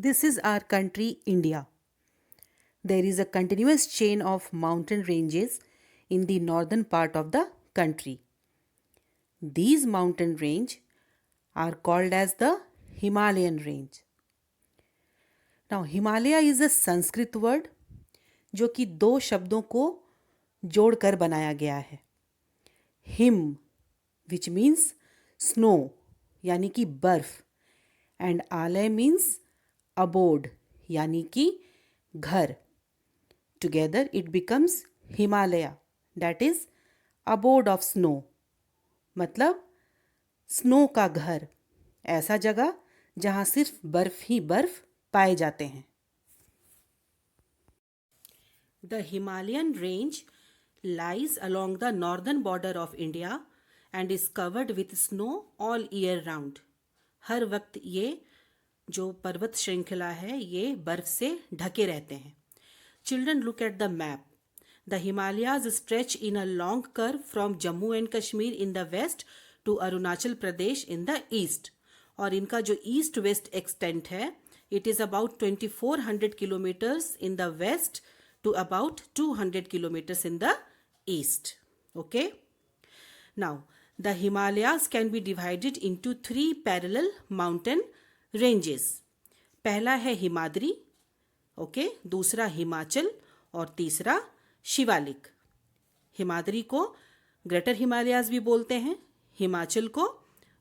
This is our country, India. There is a continuous chain of mountain ranges in the northern part of the country. These mountain range are called as the Himalayan range. Now, Himalaya is a Sanskrit word जो कि दो शब्दों को जोड़कर बनाया गया है. Him which means snow यानी कि बर्फ एंड आलय मीन्स अबोर्ड यानी कि घर. Together it becomes Himalaya that is abode of snow, मतलब स्नो का घर, ऐसा जगह जहाँ सिर्फ बर्फ ही बर्फ पाए जाते हैं. The Himalayan range lies along the northern border of India and is covered with snow all year round. हर वक्त ये जो पर्वत श्रृंखला है ये बर्फ से ढके रहते हैं. Children, look at the map. The Himalayas stretch in a long curve from Jammu and Kashmir in the west to Arunachal Pradesh in the east. और इनका जो ईस्ट वेस्ट एक्सटेंट है it is about 2400 kilometers in the west to about 200 kilometers in the east. Okay? Now, the Himalayas can be divided into three parallel mountain ranges. पहला है Himadri, okay, दूसरा हिमाचल और तीसरा शिवालिक. हिमाद्री को ग्रेटर हिमालयाज भी बोलते हैं, हिमाचल को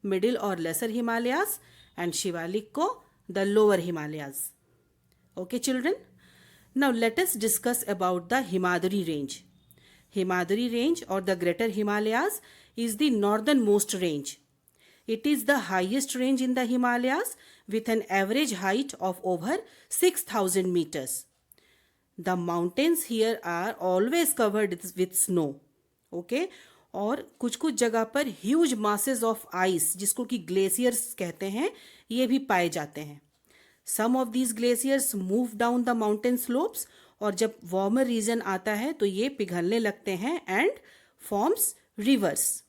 मिडिल और लेसर हिमालयाज एंड शिवालिक को the lower Himalayas. Okay children, now let us discuss about the Himadri range. Himadri range or the Greater Himalayas is the northernmost range. It is the highest range in the Himalayas with an average height of over 6,000 meters. The mountains here are always covered with snow. Okay? और कुछ कुछ जगह पर huge masses of ice जिसको कि glaciers कहते हैं ये भी पाए जाते हैं. Some of these glaciers move down the mountain slopes और जब वार्मर रीजन आता है तो ये पिघलने लगते हैं एंड फॉर्म्स रिवर्स.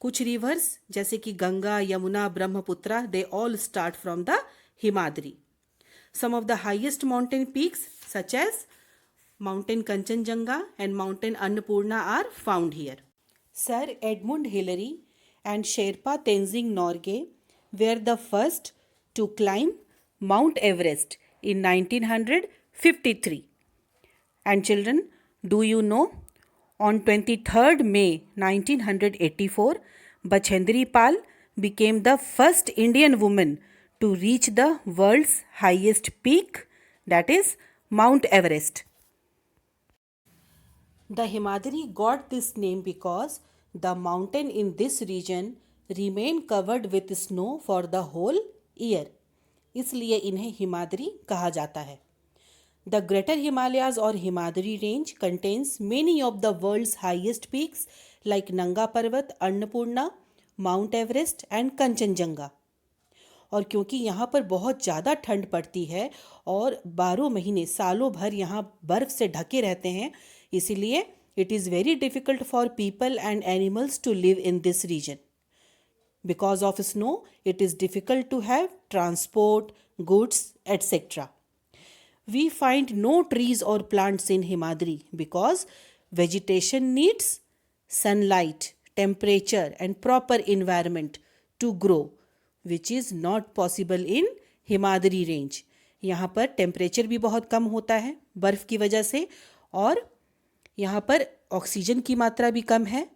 कुछ रिवर्स जैसे कि Ganga, Yamuna, Brahmaputra, they all start from the Himadri. Some of the highest mountain peaks such as Mountain Kanchenjunga and Mountain Annapurna are found here. Sir Edmund Hillary and Sherpa Tenzing Norgay were the first to climb Mount Everest in 1953. And children, do you know, on 23rd May 1984, Bachendri Pal became the first Indian woman to reach the world's highest peak, that is Mount Everest. The Himadri got this name because the mountain in this region remain covered with snow for the whole year. इसलिए इन्हें हिमाद्री कहा जाता है. The greater Himalayas और Himadri range contains many of the world's highest peaks like Nanga Parbat, Annapurna, Mount Everest and Kanchenjunga. और क्योंकि यहाँ पर बहुत ज़्यादा ठंड पड़ती है और 12 महीने सालों भर यहाँ बर्फ़ से ढके रहते हैं, इसीलिए it is very difficult for people and animals to live in this region. Because of snow, it is difficult to have transport, goods, etc. We find no trees or plants in Himadri because vegetation needs sunlight, temperature and proper environment to grow, which is not possible in Himadri range. यहाँ पर temperature भी बहुत कम होता है बर्फ़ की वजह से और यहाँ पर ऑक्सीजन की मात्रा भी कम है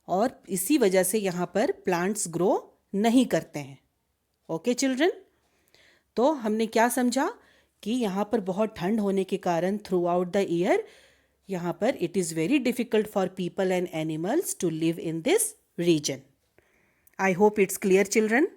और इसी वजह से यहाँ पर प्लांट्स ग्रो नहीं करते हैं. ओके चिल्ड्रन, तो हमने क्या समझा कि यहाँ पर बहुत ठंड होने के कारण थ्रू आउट द ईयर यहाँ पर it is very difficult for people and animals to live in this region. I hope it's clear children.